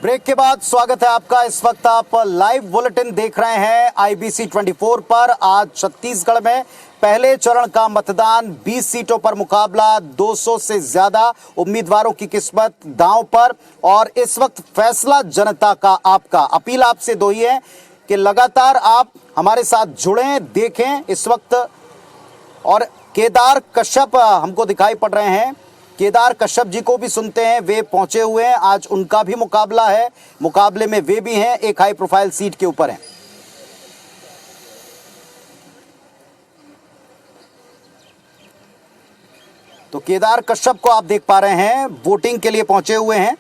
Break के बाद स्वागत है आपका। इस वक्त आप लाइव बुलेटिन देख रहे हैं IBC 24 पर। आज छत्तीसगढ़ में पहले चरण का मतदान, 20 सीटों पर मुकाबला, 200 से ज्यादा उम्मीदवारों की किस्मत दांव पर। और इस वक्त फैसला जनता का आपका। अपील आपसे दो ही है कि लगातार आप हमारे साथ जुड़ें, देखें इस वक्त। और केदार कश्यप हमको दिखाई पड़ रहे हैं, केदार कश्यप जी को भी सुनते हैं। वे पहुंचे हुए हैं, आज उनका भी मुकाबला है। मुकाबले में वे भी हैं, एक हाई प्रोफाइल सीट के ऊपर हैं। तो केदार कश्यप को आप देख पा रहे हैं, वोटिंग के लिए पहुंचे हुए हैं।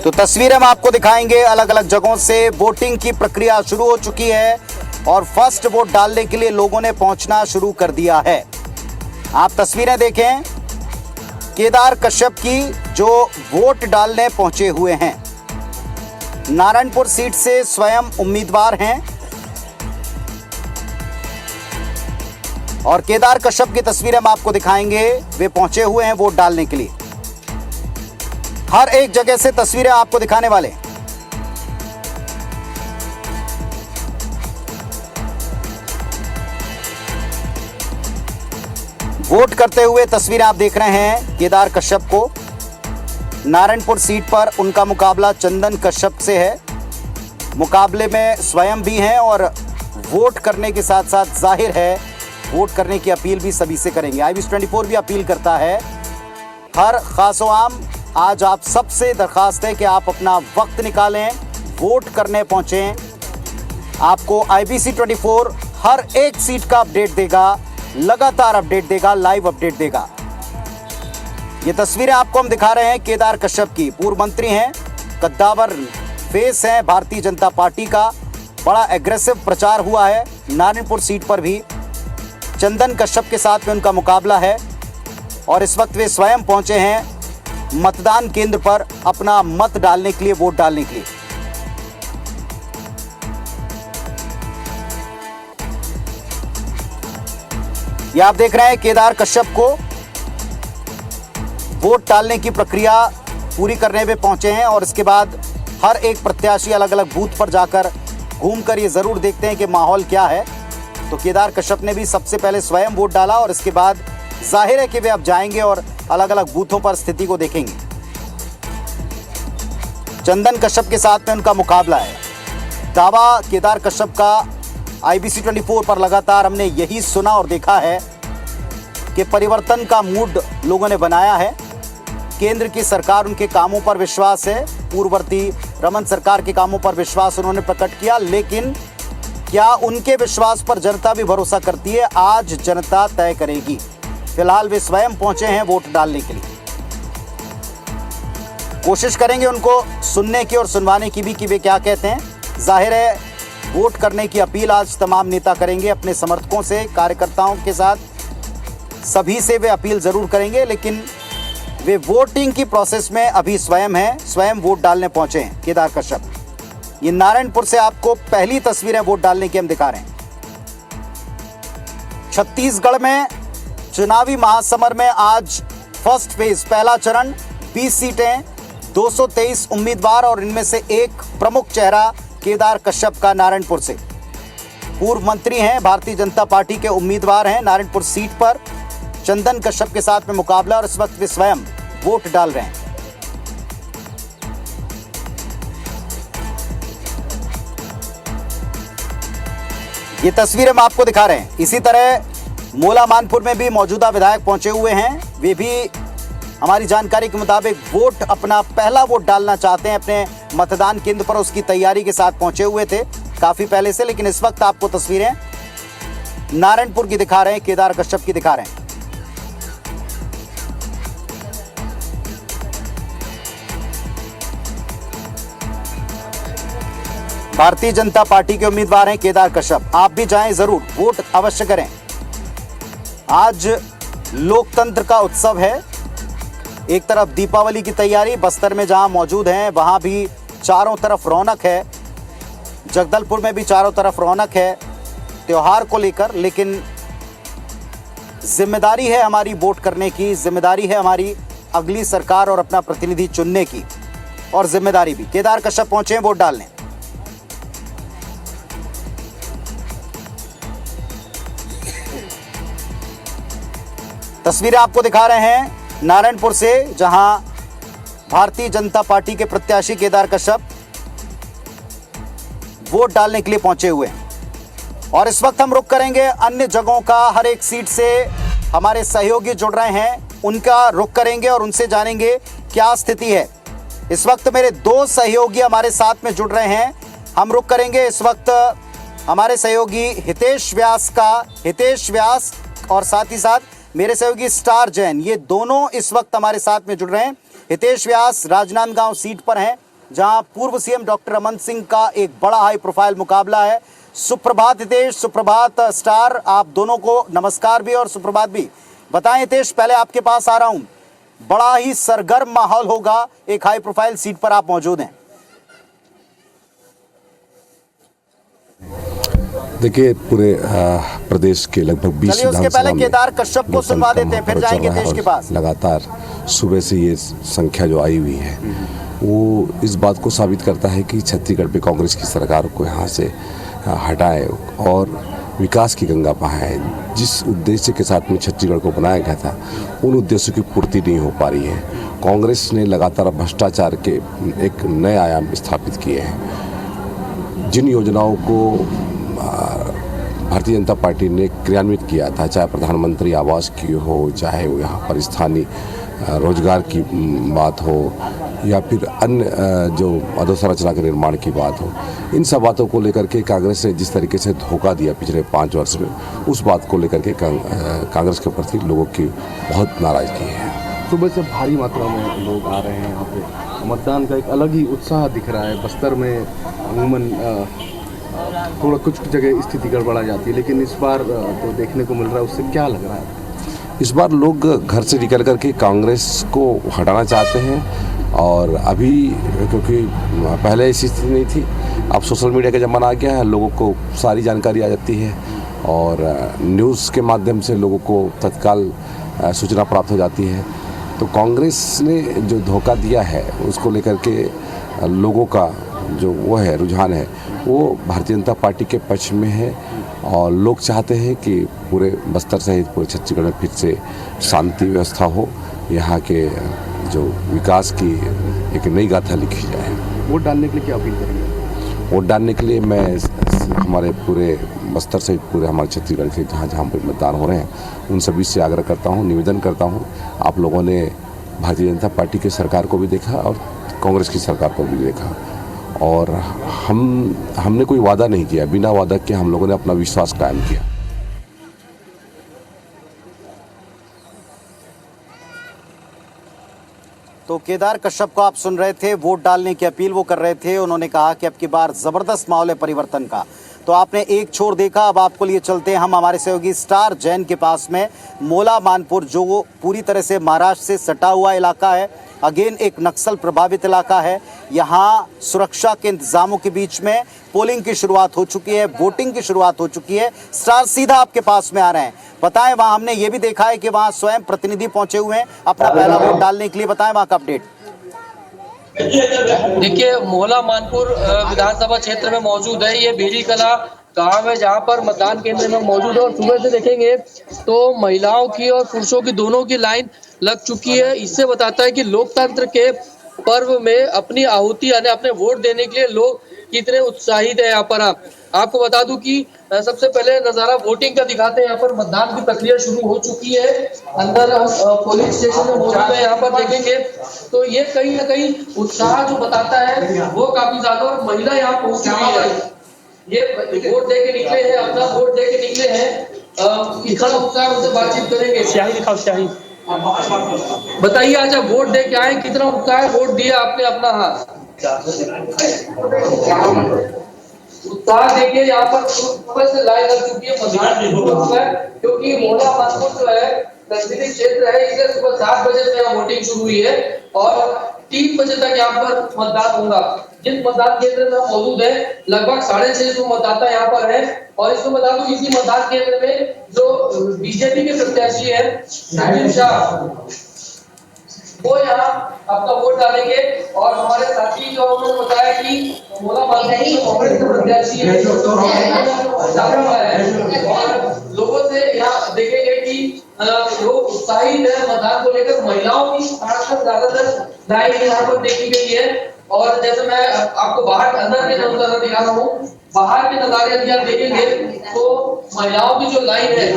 तो तस्वीरें हम आपको दिखाएंगे अलग अलग जगहों से। वोटिंग की प्रक्रिया शुरू हो चुकी है और फर्स्ट वोट डालने के लिए लोगों ने पहुंचना शुरू कर दिया है। आप तस्वीरें देखें केदार कश्यप की, जो वोट डालने पहुंचे हुए हैं। नारायणपुर सीट से स्वयं उम्मीदवार हैं और केदार कश्यप की तस्वीरें हम आपको दिखाएंगे। वे पहुंचे हुए हैं वोट डालने के लिए। हर एक जगह से तस्वीरें आपको दिखाने वाले हैं। वोट करते हुए तस्वीरें आप देख रहे हैं केदार कश्यप को। नारायणपुर सीट पर उनका मुकाबला चंदन कश्यप से है। मुकाबले में स्वयं भी हैं और वोट करने के साथ साथ जाहिर है वोट करने की अपील भी सभी से करेंगे। IBC 24 भी अपील करता है हर खासो आम। आज आप सबसे दरखास्त है कि आप अपना वक्त निकालें, वोट करने पहुंचें। आपको IBC 24 हर एक सीट का अपडेट देगा, लगातार अपडेट देगा, लाइव अपडेट देगा। ये तस्वीरें आपको हम दिखा रहे हैं केदार कश्यप की। पूर्व मंत्री हैं, कद्दावर फेस हैं भारतीय जनता पार्टी का। बड़ा एग्रेसिव प्रचार हुआ है नारायणपुर सीट पर भी। चंदन कश्यप के साथ में उनका मुकाबला है और इस वक्त वे स्वयं पहुंचे हैं मतदान केंद्र पर अपना मत डालने के लिए, वोट डालने के लिए। ये आप देख रहे हैं केदार कश्यप को वोट डालने की प्रक्रिया पूरी करने में पहुंचे हैं और इसके बाद हर एक प्रत्याशी अलग अलग बूथ पर जाकर घूमकर ये जरूर देखते हैं कि माहौल क्या है। तो केदार कश्यप ने भी सबसे पहले स्वयं वोट डाला और इसके बाद जाहिर है कि वे अब जाएंगे और अलग अलग बूथों पर स्थिति को देखेंगे। चंदन कश्यप के साथ में उनका मुकाबला है। दावा केदार कश्यप का IBC 24 पर लगातार हमने यही सुना और देखा है कि परिवर्तन का मूड लोगों ने बनाया है। केंद्र की सरकार, उनके कामों पर विश्वास है। पूर्ववर्ती रमन सरकार के कामों पर विश्वास उन्होंने प्रकट किया, लेकिन क्या उनके विश्वास पर जनता भी भरोसा करती है? आज जनता तय करेगी। फिलहाल वे स्वयं पहुंचे हैं वोट डालने के लिए। कोशिश करेंगे उनको सुनने की और सुनवाने की भी कि वे क्या कहते हैं। जाहिर है वोट करने की अपील आज तमाम नेता करेंगे अपने समर्थकों से, कार्यकर्ताओं के साथ, सभी से वे अपील जरूर करेंगे। लेकिन वे वोटिंग की प्रोसेस में अभी स्वयं हैं, स्वयं वोट डालने पहुंचे हैं केदार कश्यप। ये नारायणपुर से आपको पहली तस्वीरें वोट डालने की हम दिखा रहे हैं। छत्तीसगढ़ में चुनावी महासमर में आज फर्स्ट फेज, पहला चरण, 20 सीटें, 223 उम्मीदवार और इनमें से एक प्रमुख चेहरा केदार कश्यप का नारायणपुर से। पूर्व मंत्री हैं, भारतीय जनता पार्टी के उम्मीदवार हैं। नारायणपुर सीट पर चंदन कश्यप के साथ में मुकाबला और इस वक्त वे स्वयं वोट डाल रहे हैं। ये तस्वीरें हम आपको दिखा रहे हैं। इसी तरह मोला मानपुर में भी मौजूदा विधायक पहुंचे हुए हैं। वे भी हमारी जानकारी के मुताबिक वोट, अपना पहला वोट डालना चाहते हैं अपने मतदान केंद्र पर। उसकी तैयारी के साथ पहुंचे हुए थे काफी पहले से, लेकिन इस वक्त आपको तस्वीरें नारायणपुर की दिखा रहे हैं, केदार कश्यप की दिखा रहे हैं। भारतीय जनता पार्टी के उम्मीदवार हैं केदार कश्यप। आप भी जाएं, जरूर वोट अवश्य करें। आज लोकतंत्र का उत्सव है। एक तरफ दीपावली की तैयारी, बस्तर में जहां मौजूद हैं वहां भी चारों तरफ रौनक है। जगदलपुर में भी चारों तरफ रौनक है त्योहार को लेकर, लेकिन जिम्मेदारी है हमारी वोट करने की, जिम्मेदारी है हमारी अगली सरकार और अपना प्रतिनिधि चुनने की, और जिम्मेदारी भी। केदार कश्यप पहुंचे हैं वोट डालने। तस्वीरें आपको दिखा रहे हैं नारायणपुर से, जहां भारतीय जनता पार्टी के प्रत्याशी केदार कश्यप वोट डालने के लिए पहुंचे हुए हैं। और इस वक्त हम रुक करेंगे अन्य जगहों का। हर एक सीट से हमारे सहयोगी जुड़ रहे हैं, उनका रुख करेंगे और उनसे जानेंगे क्या स्थिति है। इस वक्त मेरे दो सहयोगी हमारे साथ में जुड़ रहे हैं, हम रुख करेंगे इस वक्त हमारे सहयोगी हितेश व्यास का। हितेश व्यास और साथ ही साथ मेरे सहयोगी स्टार जैन, ये दोनों इस वक्त हमारे साथ में जुड़ रहे हैं। हितेश व्यास राजनांदगांव सीट पर हैं, जहां पूर्व सीएम डॉक्टर रमन सिंह का एक बड़ा हाई प्रोफाइल मुकाबला है। सुप्रभात हितेश, सुप्रभात स्टार, आप दोनों को नमस्कार भी और सुप्रभात भी। बताएं हितेश, पहले आपके पास आ रहा हूं, बड़ा ही सरगर्म माहौल होगा, एक हाई प्रोफाइल सीट पर आप मौजूद हैं। देखिए, पूरे प्रदेश के लगभग 20 उसके पहले केदार कश्यप को सुनवा देते हैं, फिर जाएंगे देश के पास। लगातार सुबह से ये संख्या जो आई हुई है वो इस बात को साबित करता है कि छत्तीसगढ़ पे कांग्रेस की सरकार को यहाँ से हटाए और विकास की गंगा बहाए। जिस उद्देश्य के साथ में छत्तीसगढ़ को बनाया गया था, उन उद्देश्यों की पूर्ति नहीं हो पा रही है। कांग्रेस ने लगातार भ्रष्टाचार के एक नए आयाम स्थापित किए हैं। जिन योजनाओं को भारतीय जनता पार्टी ने क्रियान्वित किया था, चाहे प्रधानमंत्री आवास की हो, चाहे वो यहाँ पर स्थानीय रोजगार की बात हो, या फिर अन्य जो अधोसंरचना के निर्माण की बात हो, इन सब बातों को लेकर के कांग्रेस ने जिस तरीके से धोखा दिया पिछले 5 वर्ष में, उस बात को लेकर के कांग्रेस के प्रति लोगों की बहुत नाराजगी है। सुबह से भारी मात्रा में लोग आ रहे हैं यहाँ पे, मतदान का एक अलग ही उत्साह दिख रहा है। बस्तर में अमूमन थोड़ा कुछ जगह स्थिति गड़बड़ा जाती है, लेकिन इस बार तो देखने को मिल रहा है। उससे क्या लग रहा है? इस बार लोग घर से निकल कर के कांग्रेस को हटाना चाहते हैं, और अभी क्योंकि पहले ऐसी स्थिति नहीं थी, अब सोशल मीडिया का ज़माना आ गया है, लोगों को सारी जानकारी आ जाती है और न्यूज़ के माध्यम से लोगों को तत्काल सूचना प्राप्त हो जाती है। तो कांग्रेस ने जो धोखा दिया है उसको लेकर के लोगों का जो वो है रुझान है, वो भारतीय जनता पार्टी के पक्ष में है, और लोग चाहते हैं कि पूरे बस्तर सहित पूरे छत्तीसगढ़ में फिर से शांति व्यवस्था हो, यहाँ के जो विकास की एक नई गाथा लिखी जाए। वोट डालने के लिए क्या अपील करेंगे? वोट डालने के लिए मैं हमारे पूरे बस्तर सहित पूरे हमारे छत्तीसगढ़ के जहाँ जहाँ पर मतदान हो रहे हैं, उन सभी से आग्रह करता हूँ, निवेदन करता हूँ। आप लोगों ने भारतीय जनता पार्टी की सरकार को भी देखा और कांग्रेस की सरकार को भी देखा, और हमने कोई वादा नहीं किया, बिना वादा के हम लोगों ने अपना विश्वास कायम किया। तो केदार कश्यप को आप सुन रहे थे, वोट डालने की अपील वो कर रहे थे। उन्होंने कहा कि अब की बार जबरदस्त माहौल है परिवर्तन का। तो आपने एक छोर देखा, अब आपको लिए चलते हैं हम हमारे सहयोगी स्टार जैन के पास में। मोला मानपुर जो वो पूरी तरह से महाराष्ट्र से सटा हुआ इलाका है, अगेन एक नक्सल प्रभावित इलाका है। यहाँ सुरक्षा के इंतजामों के बीच में पोलिंग की शुरुआत हो चुकी है, वोटिंग की शुरुआत हो चुकी है। स्टार सीधा आपके पास में आ रहे हैं, बताएं वहाँ हमने ये भी देखा है कि वहाँ स्वयं प्रतिनिधि पहुंचे हुए हैं अपना पहला वोट डालने के लिए, बताएं वहाँ का अपडेट। देखिए, मोहला मानपुर विधानसभा क्षेत्र में मौजूद है। ये बेरी कला गांव है जहां पर मतदान केंद्र में मौजूद है, और सुबह से देखेंगे तो महिलाओं की और पुरुषों की दोनों की लाइन लग चुकी है। इससे बताता है कि लोकतंत्र के पर्व में अपनी आहुति यानी अपने वोट देने के लिए लोग कितने उत्साहित है। यहाँ पर आपको बता दूं कि सबसे पहले नजारा वोटिंग का दिखाते हैं। यहाँ पर मतदान की प्रक्रिया शुरू हो चुकी है। अंदर हम पोलिंग स्टेशन में मौजूद है, यहाँ पर देखेंगे तो ये कहीं ना कहीं उत्साह जो बताता है वो काफी ज्यादा। और महिला यहाँ पहुंची हुई है, ये वोट दे के निकले हैं, अपना वोट दे के निकले हैं। कितना उत्साह, उनसे बातचीत करेंगे। स्याही दिखाओ, स्याही बताइए, आज आप वोट दे के आए, कितना उत्साह है? वोट दिया आपने अपना? हाथ उत्साह देखिए, यहाँ पर सुबह से लाइन लग चुकी है, क्योंकि मोहला मानपुर जो है नजदीकी क्षेत्र है, इसलिए सुबह 7 बजे से यहाँ वोटिंग शुरू हुई है। और 3 बजे तक यहाँ पर मतदान होगा। जिस मतदान केंद्र में मौजूद है लगभग 650 मतदाता यहाँ पर है और इसको बता दूं इसी मतदान केंद्र में जो बीजेपी के प्रत्याशी है नजीम शाह वो यहाँ अपना वोट डालेंगे और हमारे साथी जो उन्होंने बताया कि मोला कांग्रेस के प्रत्याशी है और लोगों से यहाँ देखेंगे कि लोग उत्साहित है मतदान को लेकर। महिलाओं की खासकर ज्यादातर लाइन यहाँ पर देखी गई है और जैसे मैं आपको बाहर अंदर के नजारे दिखा रहा हूँ, बाहर के नजारे यदि आप देखेंगे तो महिलाओं की जो लाइन है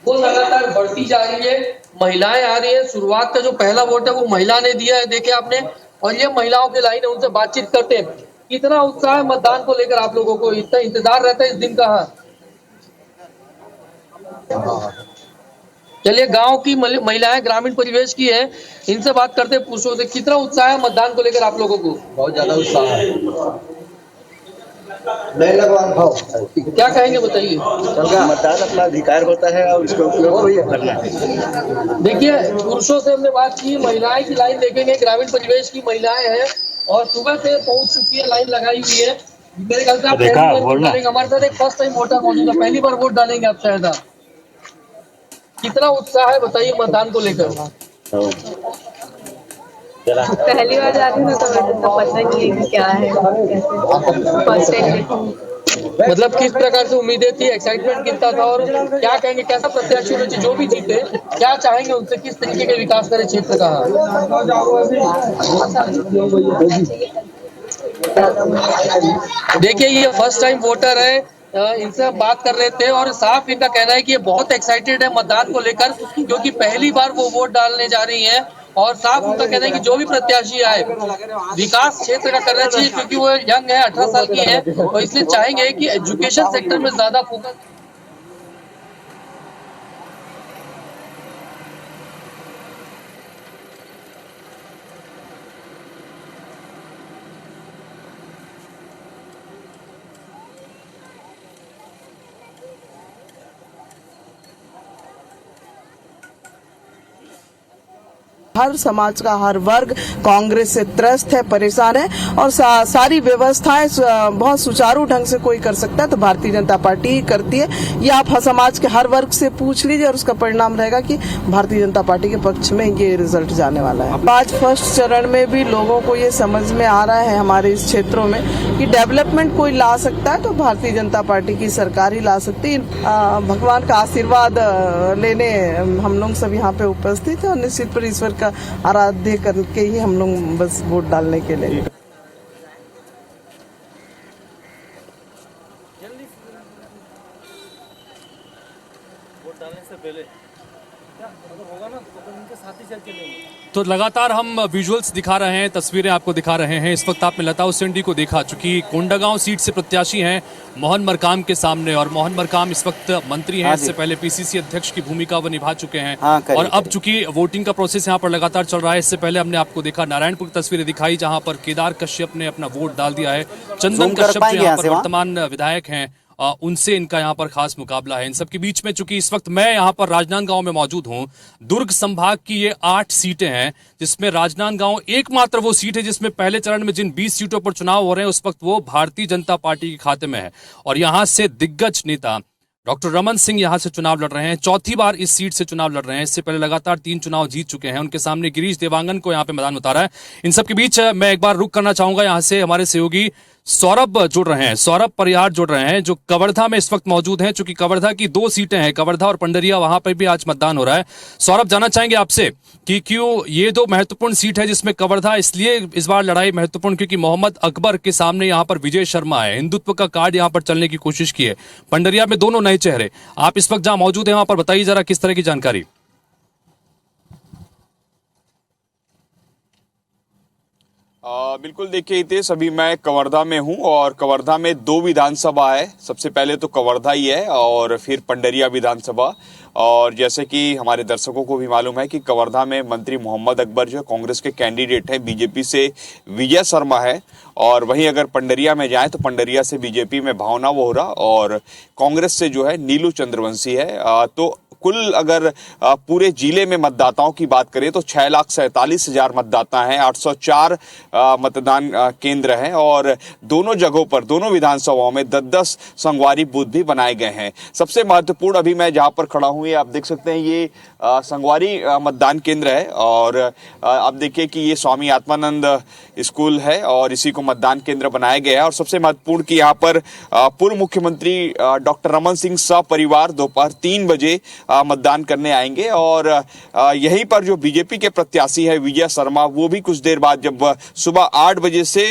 वो लगातार बढ़ती जा रही है। महिलाएं आ रही है, शुरुआत का जो पहला वोट है वो महिला ने दिया है, देखे आपने, और ये महिलाओं की लाइन है, उनसे बातचीत करते हैं। कितना उत्साह है मतदान को लेकर आप लोगों को, इतना इंतजार रहता है इस दिन का? चलिए गांव की महिलाएं ग्रामीण परिवेश की है, इनसे बात करते हैं, पुरुषों से। कितना उत्साह है मतदान को लेकर आप लोगों को? बहुत ज्यादा उत्साह है। क्या कहेंगे बताइए? मतदान अपना अधिकार होता है और इसका उपयोग भी करना है। देखिए पुरुषों से हमने बात की, महिलाएं की लाइन देखेंगे, ग्रामीण परिवेश की महिलाएं हैं और सुबह से पहुंच चुकी है, लाइन लगाई हुई है। मेरे ख्याल से आप पहली बार वोट डालेंगे, हमारे साथ एक फर्स्ट टाइम वोटर मौजूद है, पहली बार वोट डालेंगे आप शायद। कितना उत्साह है बताइए मतदान को लेकर? पहली बार जाती हूँ तो पता नहीं है कि क्या है, फर्स्ट टाइम। मतलब किस प्रकार से उम्मीदें थी, एक्साइटमेंट कितना था और क्या कहेंगे, कैसा प्रत्याशी होना चाहिए जो भी जीते, क्या चाहेंगे उनसे, किस तरीके का विकास करे क्षेत्र का? देखिए ये फर्स्ट टाइम वोटर है, इनसे हम बात कर रहे थे और साफ इनका कहना है कि ये बहुत एक्साइटेड है मतदान को लेकर, क्योंकि पहली बार वो वोट डालने जा रही हैं और साफ उनका कहना है कि जो भी प्रत्याशी आए विकास क्षेत्र का करना चाहिए, क्योंकि वो यंग है, 18 साल की है, और इसलिए चाहेंगे कि एजुकेशन सेक्टर में ज्यादा फोकस। हर समाज का हर वर्ग कांग्रेस से त्रस्त है, परेशान है और सारी व्यवस्थाएं बहुत सुचारू ढंग से कोई कर सकता है तो भारतीय जनता पार्टी ही करती है। ये आप समाज के हर वर्ग से पूछ लीजिए और उसका परिणाम रहेगा कि भारतीय जनता पार्टी के पक्ष में ये रिजल्ट जाने वाला है। आज फर्स्ट चरण में भी लोगों को ये समझ में आ रहा है हमारे इस क्षेत्रों में कि डेवलपमेंट कोई ला सकता है तो भारतीय जनता पार्टी की सरकार ही ला सकती है। भगवान का आशीर्वाद लेने हम लोग सब यहाँ पे उपस्थित है और निश्चित पर ईश्वर का आराध्य करके ही हम लोग बस वोट डालने के लिए। तो लगातार हम विजुअल्स दिखा रहे हैं, तस्वीरें आपको दिखा रहे हैं। इस वक्त आपने लता उसेंडी को देखा, चूंकि कोंडागांव सीट से प्रत्याशी हैं मोहन मरकाम के सामने, और मोहन मरकाम इस वक्त मंत्री हैं, इससे पहले पीसीसी अध्यक्ष की भूमिका वो निभा चुके हैं। और अब चूंकि वोटिंग का प्रोसेस यहाँ पर लगातार चल रहा है, इससे पहले हमने आपको देखा नारायणपुर की तस्वीरें दिखाई जहाँ पर केदार कश्यप ने अपना वोट डाल दिया है। चंदन कश्यप जो यहाँ पर वर्तमान विधायक हैं, उनसे इनका यहाँ पर खास मुकाबला है। इन सबके बीच में चूंकि इस वक्त मैं यहाँ पर राजनांदगांव में मौजूद हूँ, दुर्ग संभाग की ये 8 सीटें हैं, जिसमें राजनांदगांव एकमात्र वो सीट है जिसमें पहले चरण में जिन 20 सीटों पर चुनाव हो रहे हैं उस वक्त वो भारतीय जनता पार्टी के खाते में है। और यहाँ से दिग्गज नेता डॉक्टर रमन सिंह यहाँ से चुनाव लड़ रहे हैं, चौथी बार इस सीट से चुनाव लड़ रहे हैं। इससे पहले लगातार 3 चुनाव जीत चुके हैं। उनके सामने गिरीश देवांगन को यहाँ पे मैदान उतारा है। इन सबके बीच मैं एक बार रुक करना चाहूंगा, यहाँ से हमारे सहयोगी सौरभ जुड़ रहे हैं, सौरभ परिहार जुड़ रहे हैं जो कवर्धा में इस वक्त मौजूद हैं। चूंकि कवर्धा की 2 सीटें हैं, कवर्धा और पंडरिया, वहां पर भी आज मतदान हो रहा है। सौरभ, जानना चाहेंगे आपसे कि क्यों ये 2 महत्वपूर्ण सीट है, जिसमें कवर्धा इसलिए इस बार लड़ाई महत्वपूर्ण क्योंकि मोहम्मद अकबर के सामने यहाँ पर विजय शर्मा है, हिंदुत्व का कार्ड यहाँ पर चलने की कोशिश की है। पंडरिया में दोनों नए चेहरे, आप इस वक्त जहां मौजूद है वहां पर बताइए जरा किस तरह की जानकारी। बिल्कुल, देखिए हितेश, अभी मैं कवर्धा में हूं और कवर्धा में 2 विधानसभा है। सबसे पहले तो कवर्धा ही है और फिर पंडरिया विधानसभा। और जैसे कि हमारे दर्शकों को भी मालूम है कि कवर्धा में मंत्री मोहम्मद अकबर जो कांग्रेस के कैंडिडेट हैं, बीजेपी से विजय शर्मा है। और वहीं अगर पंडरिया में जाएं तो पंडरिया से बीजेपी में भावना वोहरा और कांग्रेस से जो है नीलू चंद्रवंशी है। तो कुल अगर पूरे जिले में मतदाताओं की बात करें तो 6,47,000 मतदाता हैं, 804 मतदान केंद्र हैं और दोनों जगहों पर, दोनों विधानसभाओं में 10-10 संगवारी बूथ भी बनाए गए हैं। सबसे महत्वपूर्ण, अभी मैं जहां पर खड़ा हूं, ये आप देख सकते हैं, ये संगवारी मतदान केंद्र है और आप देखिए कि ये स्वामी आत्मानंद स्कूल है और इसी को मतदान केंद्र बनाया गया है। और सबसे महत्वपूर्ण कि यहाँ पर पूर्व मुख्यमंत्री डॉक्टर रमन सिंह सपरिवार दोपहर 3 बजे मतदान करने आएंगे और यहीं पर जो बीजेपी के प्रत्याशी है विजय शर्मा, वो भी कुछ देर बाद जब सुबह 8 बजे से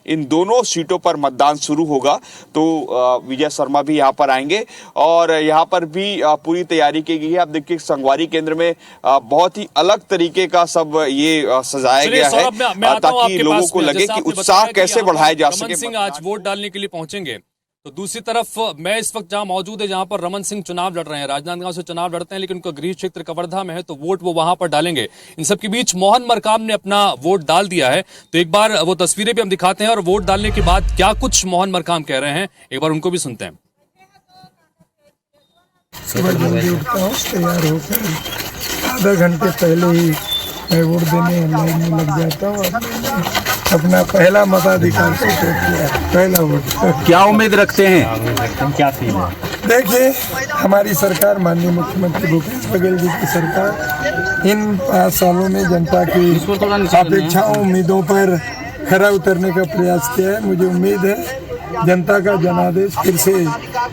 इन दोनों सीटों पर मतदान शुरू होगा तो विजय शर्मा भी यहाँ पर आएंगे और यहाँ पर भी पूरी तैयारी की गई है। आप देखिए संगवारी केंद्र में बहुत ही अलग तरीके का सब ये सजाया गया है ताकि लोगों को लगे कि उत्साह कैसे बढ़ाया जा सके। रमन सिंह आज वोट डालने के लिए पहुंचेंगे, तो दूसरी तरफ मैं इस वक्त जहां मौजूद है, जहां पर रमन सिंह चुनाव लड़ रहे हैं, राजनांदगांव से चुनाव लड़ते हैं, लेकिन उनका गृह क्षेत्र कवर्धा में है तो वोट वो वहां पर डालेंगे। इन सब के बीच मोहन मरकाम ने अपना वोट डाल दिया है, तो एक बार वो तस्वीरें भी हम दिखाते हैं और वोट डालने के बाद क्या कुछ मोहन मरकाम कह रहे हैं, एक बार उनको भी सुनते हैं। सुबह जल्दी उठता हूँ, तैयार होकर आधा घंटे पहले ही मैं वोट देने लाइन में लग जाता हूँ। अपना पहला मताधिकार से पहला वोट। क्या उम्मीद रखते हैं, क्या फील है? देखिए, हमारी सरकार, माननीय मुख्यमंत्री भूपेश बघेल जी की सरकार इन 5 सालों में जनता की अपेक्षाओं, उम्मीदों पर खरा उतरने का प्रयास किया है। मुझे उम्मीद है जनता का जनादेश फिर से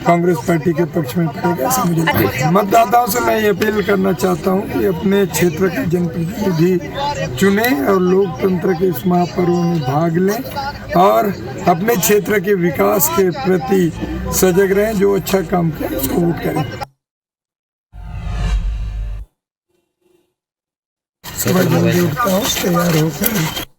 कांग्रेस पार्टी के पक्ष में पड़ेगा। ऐसा मुझे मतदाताओं से मैं ये अपील करना चाहता हूँ कि अपने क्षेत्र के जनप्रतिनिधि चुने और लोकतंत्र के इस महापर्व में भाग लें और अपने क्षेत्र के विकास के प्रति सजग रहें। जो अच्छा काम करे उसको वोट करें। सुबह जल्दी उठता हूँ, तैयार होकर।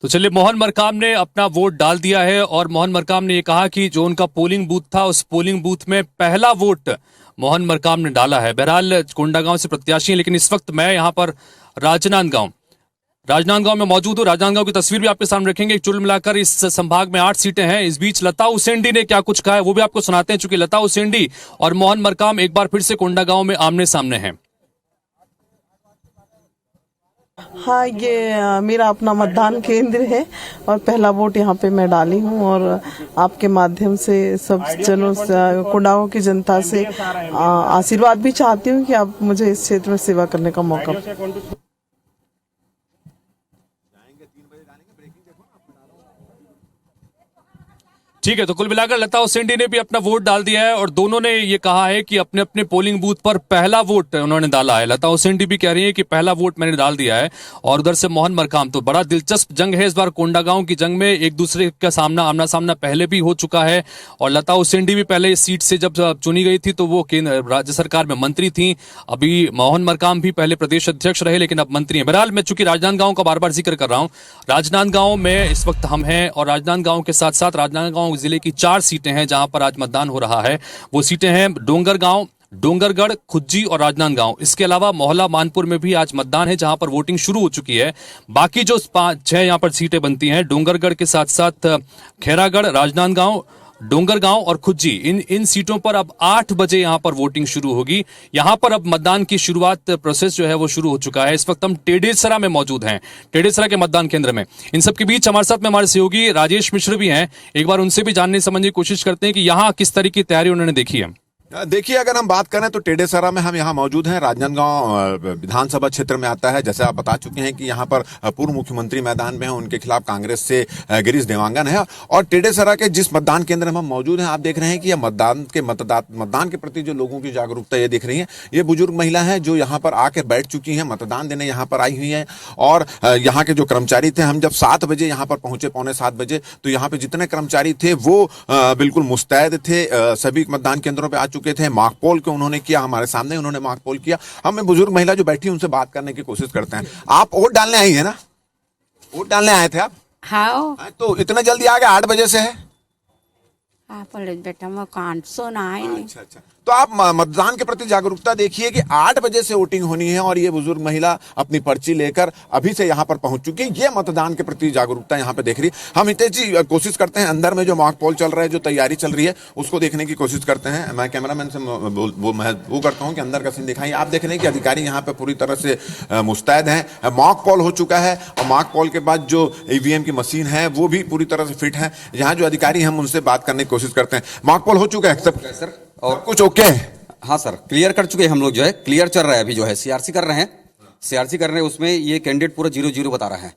तो चलिए, मोहन मरकाम ने अपना वोट डाल दिया है और मोहन मरकाम ने ये कहा कि जो उनका पोलिंग बूथ था, उस पोलिंग बूथ में पहला वोट मोहन मरकाम ने डाला है। बहरहाल कोंडागांव से प्रत्याशी हैं, लेकिन इस वक्त मैं यहाँ पर राजनांदगांव में मौजूद हूँ। राजनांदगांव की तस्वीर भी आपके सामने रखेंगे। कुल मिलाकर इस संभाग में 8 सीटें हैं। इस बीच लता उसेंडी ने क्या कुछ कहा है वो भी आपको सुनाते हैं, चूंकि लता उसेंडी और मोहन मरकाम एक बार फिर से कोंडागांव में आमने सामने हैं। हाँ, ये मेरा अपना मतदान केंद्र है और पहला वोट यहाँ पे मैं डाली हूँ और आपके माध्यम से सब जनों, कोंडागांव की जनता से आशीर्वाद भी चाहती हूँ कि आप मुझे इस क्षेत्र में सेवा करने का मौका। ठीक है, तो कुल मिलाकर लता उसेंडी ने भी अपना वोट डाल दिया है और दोनों ने ये कहा है कि अपने अपने पोलिंग बूथ पर पहला वोट उन्होंने डाला है। लता उसेंडी भी कह रही है कि पहला वोट मैंने डाल दिया है और उधर से मोहन मरकाम। तो बड़ा दिलचस्प जंग है इस बार कोंडागांव की जंग में। एक दूसरे का आमना सामना पहले भी हो चुका है और लता उसेंडी भी पहले इस सीट से जब चुनी गई थी तो वो राज्य सरकार में मंत्री थी। अभी मोहन मरकाम भी पहले प्रदेश अध्यक्ष रहे लेकिन अब मंत्री हैं। बहरहाल मैं चूंकि राजनांदगांव का बार बार जिक्र कर रहा हूँ, राजनांदगांव में इस वक्त हम हैं और राजनांदगांव के साथ साथ राजनांदगांव जिले की 4 सीटें हैं जहां पर आज मतदान हो रहा है। वो सीटें हैं डोंगरगांव, डोंगरगढ़, खुज्जी और राजनांदगांव। इसके अलावा मोहल्ला मानपुर में भी आज मतदान है जहां पर वोटिंग शुरू हो चुकी है। बाकी जो 5-6 यहां पर सीटें बनती हैं, डोंगरगढ़ के साथ साथ खैरागढ़, राजनांदगांव, डोंगरगांव और खुज्जी, इन सीटों पर अब 8 बजे यहां पर वोटिंग शुरू होगी। यहां पर अब मतदान की शुरुआत, प्रोसेस जो है वो शुरू हो चुका है। इस वक्त हम टेडेसरा में मौजूद हैं, टेडेसरा के मतदान केंद्र में। इन सब के बीच हमारे साथ में हमारे सहयोगी राजेश मिश्र भी हैं। एक बार उनसे भी जानने समझने की कोशिश करते हैं कि यहाँ किस तरह की तैयारी उन्होंने देखी है। देखिए, अगर हम बात करें तो टेडेसरा में हम यहाँ मौजूद हैं। राजनांदगांव विधानसभा क्षेत्र में आता है। जैसे आप बता चुके हैं कि यहाँ पर पूर्व मुख्यमंत्री मैदान में हैं, उनके खिलाफ कांग्रेस से गिरीश देवांगन है। और टेडेसरा के जिस मतदान केंद्र में हम मौजूद हैं, आप देख रहे हैं कि यह मतदान के प्रति जो लोगों की जागरूकता ये दिख रही है। ये बुजुर्ग महिला है जो यहाँ पर आकर बैठ चुकी हैं, मतदान देने यहाँ पर आई हुई है। और यहाँ के जो कर्मचारी थे, हम जब 7 बजे यहाँ पर पहुंचे, 6:45 बजे, तो यहाँ पे जितने कर्मचारी थे वो बिल्कुल मुस्तैद थे, सभी मतदान केंद्रों पर चुके थे। मॉक पोल को उन्होंने किया, हमारे सामने उन्होंने मॉक पोल किया। हम बुजुर्ग महिला जो बैठी उनसे बात करने की कोशिश करते हैं। आप वोट डालने आई है ना? वोट डालने आए थे आप? हाँ। तो इतना जल्दी आ गए? 8 बजे से है? बेटा मैं कान सुना है। अच्छा। तो आप मतदान के प्रति जागरूकता देखिए कि 8 बजे से वोटिंग होनी है और ये बुजुर्ग महिला अपनी पर्ची लेकर अभी से यहाँ पर पहुंच चुकी है। ये मतदान के प्रति जागरूकता यहाँ पे देख रही है। हम हितेश जी कोशिश करते हैं अंदर में जो मॉक पोल चल रहा है, जो तैयारी चल रही है, उसको देखने की कोशिश करते हैं। मैं कैमरामैन से वो करता हूँ कि अंदर का सीन दिखाएं। आप देख रहे हैं कि अधिकारी यहाँ पे पूरी तरह से मुस्तैद हैं। मॉक पोल हो चुका है और मॉक पोल के बाद जो ईवीएम की मशीन है वो भी पूरी तरह से फिट है। यहाँ जो अधिकारी हम उनसे बात करने की कोशिश करते हैं। मॉक पोल हो चुका है सर और कुछ ओके है? हाँ सर, क्लियर कर चुके हैं हम लोग, जो है क्लियर चल रहा है। अभी जो है सीआरसी कर रहे हैं, उसमें ये कैंडिडेट पूरा 0-0 बता रहा है।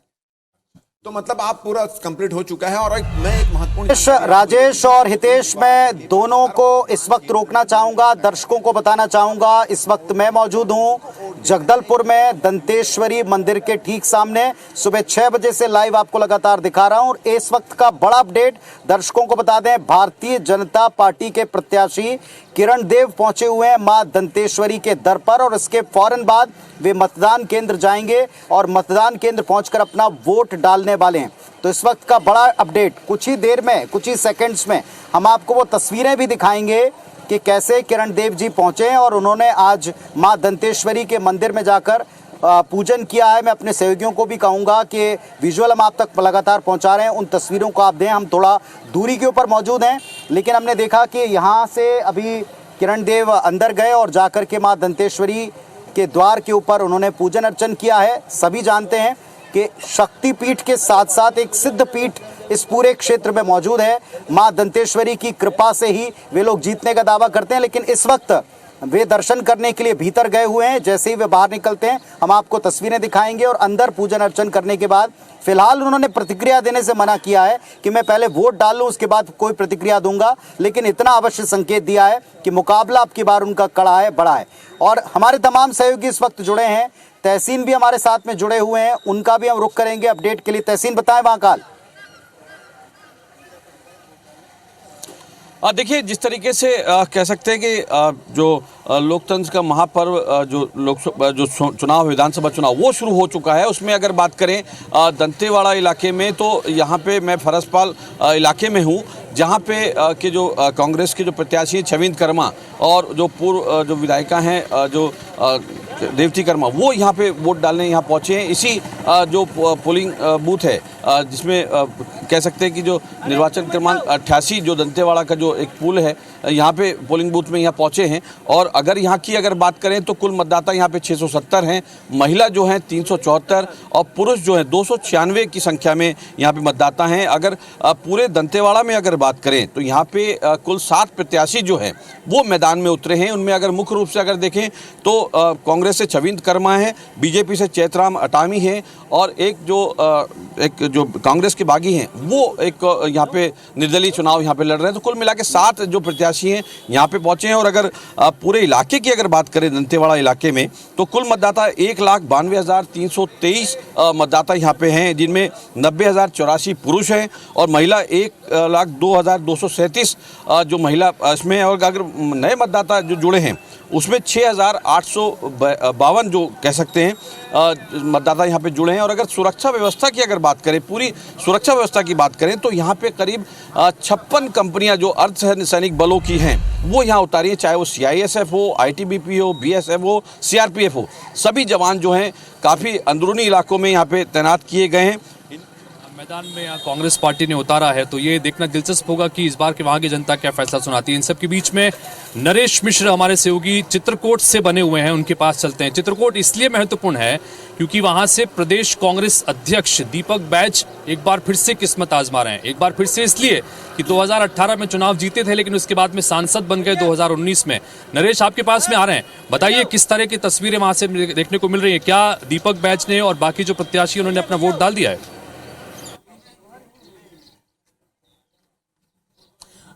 तो मतलब आप पूरा कंप्लीट हो चुका है। और मैं एक महत्वपूर्ण राजेश और हितेश, मैं दोनों को इस वक्त रोकना चाहूंगा, दर्शकों को बताना चाहूंगा, इस वक्त मैं मौजूद हूं जगदलपुर में दंतेश्वरी मंदिर के ठीक सामने। सुबह 6 बजे से लाइव आपको लगातार दिखा रहा हूं और इस वक्त का बड़ा अपडेट दर्शकों को बता दें, भारतीय जनता पार्टी के प्रत्याशी किरण देव पहुंचे हुए हैं मां दंतेश्वरी के दर पर और इसके फौरन बाद वे मतदान केंद्र जाएंगे और मतदान केंद्र पहुंचकर अपना वोट डालने वाले हैं। तो इस वक्त का बड़ा अपडेट, कुछ ही देर में, कुछ ही सेकंड्स में हम आपको वो तस्वीरें भी दिखाएंगे कि कैसे किरण देव जी पहुंचे हैं और उन्होंने आज मां दंतेश्वरी के मंदिर में जाकर पूजन किया है। मैं अपने सहयोगियों को भी कहूंगा कि विजुअल हम आप तक लगातार पहुंचा रहे हैं, उन तस्वीरों को आप दें। हम थोड़ा दूरी के ऊपर मौजूद हैं, लेकिन हमने देखा कि यहाँ से अभी किरण देव अंदर गए और जाकर के मां दंतेश्वरी के द्वार के ऊपर उन्होंने पूजन अर्चन किया है। सभी जानते हैं कि शक्तिपीठ के साथ साथ एक सिद्ध पीठ इस पूरे क्षेत्र में मौजूद है। मां दंतेश्वरी की कृपा से ही वे लोग जीतने का दावा करते हैं, लेकिन इस वक्त वे दर्शन करने के लिए भीतर गए हुए हैं। जैसे ही वे बाहर निकलते हैं हम आपको तस्वीरें दिखाएंगे और अंदर पूजन अर्चन करने के बाद फिलहाल उन्होंने प्रतिक्रिया देने से मना किया है कि मैं पहले वोट डाल लूं उसके बाद कोई प्रतिक्रिया दूंगा, लेकिन इतना अवश्य संकेत दिया है कि मुकाबला अब की बार उनका कड़ा है, बड़ा है। और हमारे तमाम सहयोगी इस वक्त जुड़े हैं, तहसीन भी हमारे साथ में जुड़े हुए हैं, उनका भी हम रुख करेंगे अपडेट के लिए। तहसीन, बताएं वहां काल। देखिए, जिस तरीके से कह सकते हैं कि जो लोकतंत्र का महापर्व जो चुनाव, विधानसभा चुनाव वो शुरू हो चुका है, उसमें अगर बात करें दंतेवाड़ा इलाके में, तो यहाँ पे मैं फरसपाल इलाके में हूँ, जहाँ पे के जो कांग्रेस के जो प्रत्याशी छविंद कर्मा और जो पूर्व जो विधायिका हैं जो देवती कर्मा, वो यहाँ पे वोट डालने यहाँ पहुँचे हैं। इसी जो पोलिंग बूथ है जिसमें कह सकते हैं कि जो निर्वाचन क्रमांक 88 जो दंतेवाड़ा का जो एक पुल है, यहाँ पे पोलिंग बूथ में यहाँ पहुँचे हैं। और अगर यहाँ की अगर बात करें तो कुल मतदाता यहाँ पे 670 हैं, महिला जो हैं 374 और पुरुष जो हैं 296 की संख्या में यहाँ पे मतदाता हैं। अगर पूरे दंतेवाड़ा में अगर बात करें तो यहाँ पे कुल 7 प्रत्याशी जो हैं वो मैदान में उतरे हैं। उनमें अगर मुख्य रूप से अगर देखें तो कांग्रेस से छविंद कर्मा है, बीजेपी से चैतराम अटामी है और एक जो कांग्रेस के बागी हैं वो एक यहाँ पे निर्दलीय चुनाव यहाँ पे लड़ रहे हैं। तो कुल मिला के 7 जो प्रत्याशी हैं यहाँ पे पहुँचे हैं। और अगर पूरे इलाके की अगर बात करें दंतेवाड़ा इलाके में, तो कुल मतदाता 1,92,323 मतदाता यहाँ पे हैं, जिनमें 90,084 पुरुष हैं और महिला 1,02,237 जो महिला इसमें। और अगर नए मतदाता जो जुड़े हैं उसमें 6,852 जो कह सकते हैं मतदाता यहाँ पे जुड़े हैं। और अगर सुरक्षा व्यवस्था की अगर बात करें, पूरी सुरक्षा व्यवस्था की बात करें, तो यहाँ पे करीब 56 कंपनियाँ जो अर्धसैनिक बलों की हैं वो यहाँ उतारी हैं, चाहे वो CISF हो, ITBP हो, BSF हो, CRPF हो। सभी जवान जो हैं काफ़ी अंदरूनी इलाकों में यहाँ पे तैनात किए गए हैं। मैदान में यहाँ कांग्रेस पार्टी ने उतारा है, तो ये देखना दिलचस्प होगा कि इस बार के वहां की जनता क्या फैसला सुनाती है। इन सब के बीच में नरेश मिश्र हमारे सहयोगी चित्रकूट से बने हुए हैं, उनके पास चलते हैं। चित्रकूट इसलिए महत्वपूर्ण है क्योंकि वहां से प्रदेश कांग्रेस अध्यक्ष दीपक बैज एक बार फिर से किस्मत आजमा रहे हैं। एक बार फिर से इसलिए कि 2018 में चुनाव जीते थे, लेकिन उसके बाद में सांसद बन गए 2019 में। नरेश आपके पास में आ रहे हैं, बताइए किस तरह की तस्वीरें वहां से देखने को मिल रही है। क्या दीपक बैज ने और बाकी जो प्रत्याशी उन्होंने अपना वोट डाल दिया है?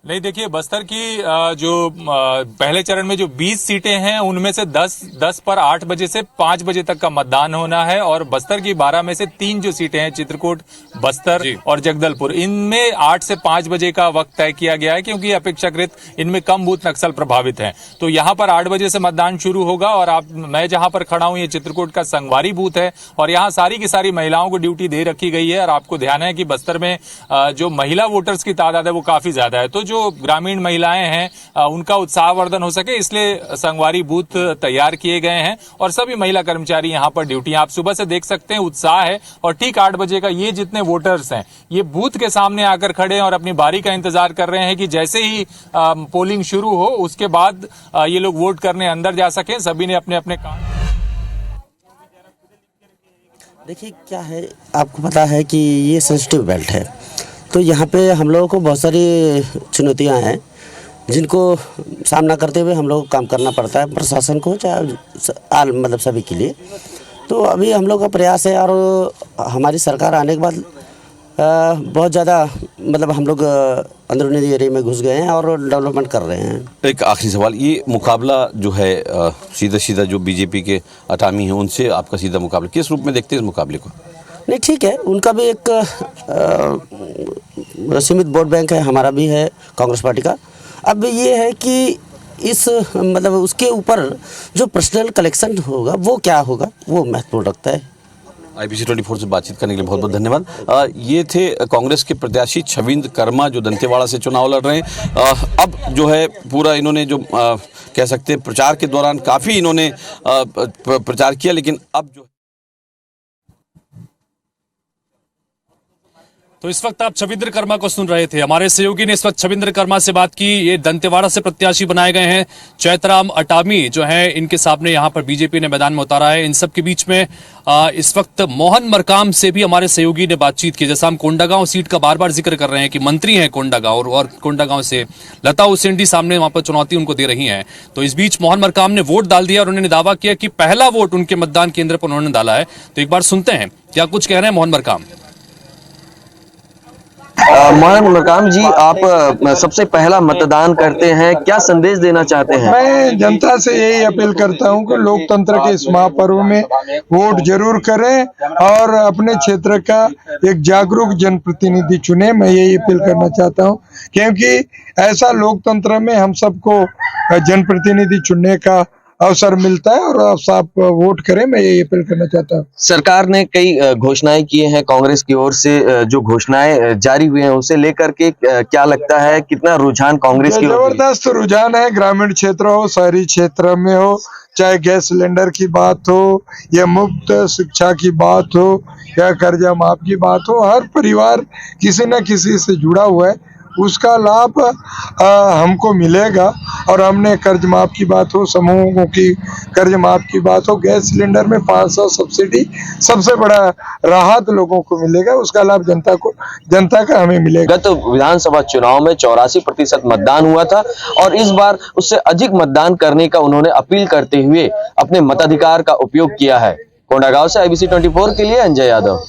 नहीं, देखिए, बस्तर की जो पहले चरण में जो 20 सीटें हैं उनमें से 10 पर 8 बजे से 5 बजे तक का मतदान होना है। और बस्तर की 12 में से 3 जो सीटें हैं, चित्रकूट, बस्तर और जगदलपुर, इनमें 8 से 5 बजे का वक्त तय किया गया है, क्योंकि अपेक्षाकृत इनमें कम बूथ नक्सल प्रभावित हैं। तो यहाँ पर 8 बजे से मतदान शुरू होगा। और मैं जहाँ पर खड़ा हूँ, ये चित्रकूट का संगवारी बूथ है और यहाँ सारी की सारी महिलाओं को ड्यूटी दे रखी गई है। और आपको ध्यान है कि बस्तर में जो महिला वोटर्स की तादाद है वो काफी ज्यादा है। तो जो जो ग्रामीण महिलाएं हैं उनका उत्साहवर्धन हो सके, इसलिए संगवारी बूथ तैयार किए गए हैं और सभी महिला कर्मचारी यहाँ पर ड्यूटी। आप सुबह से देख सकते हैं उत्साह है और ठीक 8 बजे का ये जितने वोटर्स हैं ये बूथ के सामने आकर खड़े हैं और अपनी बारी का इंतजार कर रहे हैं कि जैसे ही पोलिंग शुरू हो उसके बाद ये लोग वोट करने अंदर जा सकें। सभी ने अपने अपने काम। देखिए क्या है, आपको पता है कि ये सेंसिटिव बेल्ट है, तो यहाँ पे हम लोगों को बहुत सारी चुनौतियाँ हैं जिनको सामना करते हुए हम लोगों को काम करना पड़ता है, प्रशासन को चाहे मतलब सभी के लिए। तो अभी हम लोग का प्रयास है और हमारी सरकार आने के बाद बहुत ज़्यादा मतलब हम लोग अंदरूनी एरिया में घुस गए हैं और डेवलपमेंट कर रहे हैं। एक आखिरी सवाल, ये मुकाबला जो है सीधा सीधा जो बीजेपी के अटामी है उनसे आपका सीधा मुकाबला किस रूप में देखते हैं इस मुकाबले को? नहीं ठीक है, उनका भी एक सीमित वोट बैंक है, हमारा भी है कांग्रेस पार्टी का। अब ये है कि इस मतलब उसके ऊपर जो पर्सनल कलेक्शन होगा वो क्या होगा वो महत्वपूर्ण रखता है। IBC 24 से बातचीत करने के लिए बहुत बहुत धन्यवाद। ये थे कांग्रेस के प्रत्याशी छविंद्र कर्मा जो दंतेवाड़ा से चुनाव लड़ रहे हैं। अब जो है पूरा इन्होंने जो कह सकते हैं प्रचार के दौरान काफ़ी इन्होंने प्रचार किया, लेकिन अब जो तो इस वक्त आप छविंद्र कर्मा को सुन रहे थे। हमारे सहयोगी ने इस वक्त छविंद्र कर्मा से बात की। ये दंतेवाड़ा से प्रत्याशी बनाए गए हैं। चैतराम अटामी जो है इनके सामने यहाँ पर बीजेपी ने मैदान में उतारा है। इन सब के बीच में इस वक्त मोहन मरकाम से भी हमारे सहयोगी ने बातचीत की। जैसा हम कोंडागांव सीट का बार बार जिक्र कर रहे हैं कि मंत्री हैं कोंडागांव और कोंडागांव से लता उसेंडी सामने वहां पर चुनौती उनको दे रही हैं। तो इस बीच मोहन मरकाम ने वोट डाल दिया और उन्होंने दावा किया कि पहला वोट उनके मतदान केंद्र पर उन्होंने डाला है। तो एक बार सुनते हैं क्या कुछ कह रहे हैं मोहन मरकाम। मोहन मरकाम जी, आप सबसे पहला मतदान करते हैं, क्या संदेश देना चाहते हैं? मैं जनता से यही अपील करता हूं कि लोकतंत्र के इस महापर्व में वोट जरूर करें और अपने क्षेत्र का एक जागरूक जनप्रतिनिधि चुने। मैं यही अपील करना चाहता हूं क्योंकि ऐसा लोकतंत्र में हम सबको जनप्रतिनिधि चुनने का अवसर मिलता है और आप वोट करें, मैं ये अपील करना चाहता हूँ। सरकार ने कई घोषणाएं की हैं कांग्रेस की ओर से, जो घोषणाएं जारी हुई हैं उसे लेकर के क्या लगता है कितना रुझान कांग्रेस की? जबरदस्त रुझान है, ग्रामीण क्षेत्र हो शहरी क्षेत्र में हो, चाहे गैस सिलेंडर की बात हो या मुफ्त शिक्षा की बात हो या कर्जा माफ की बात हो, हर परिवार किसी न किसी से जुड़ा हुआ है, उसका लाभ हमको मिलेगा। और हमने कर्ज माफ की बात हो, समूहों की कर्ज माफ की बात हो, गैस सिलेंडर में 500 सब्सिडी सबसे बड़ा राहत लोगों को मिलेगा, उसका लाभ जनता का हमें मिलेगा। गत विधानसभा चुनाव में 84% मतदान हुआ था और इस बार उससे अधिक मतदान करने का उन्होंने अपील करते हुए अपने मताधिकार का उपयोग किया है। कोंडागांव से IBC 24 के लिए अंजय यादव।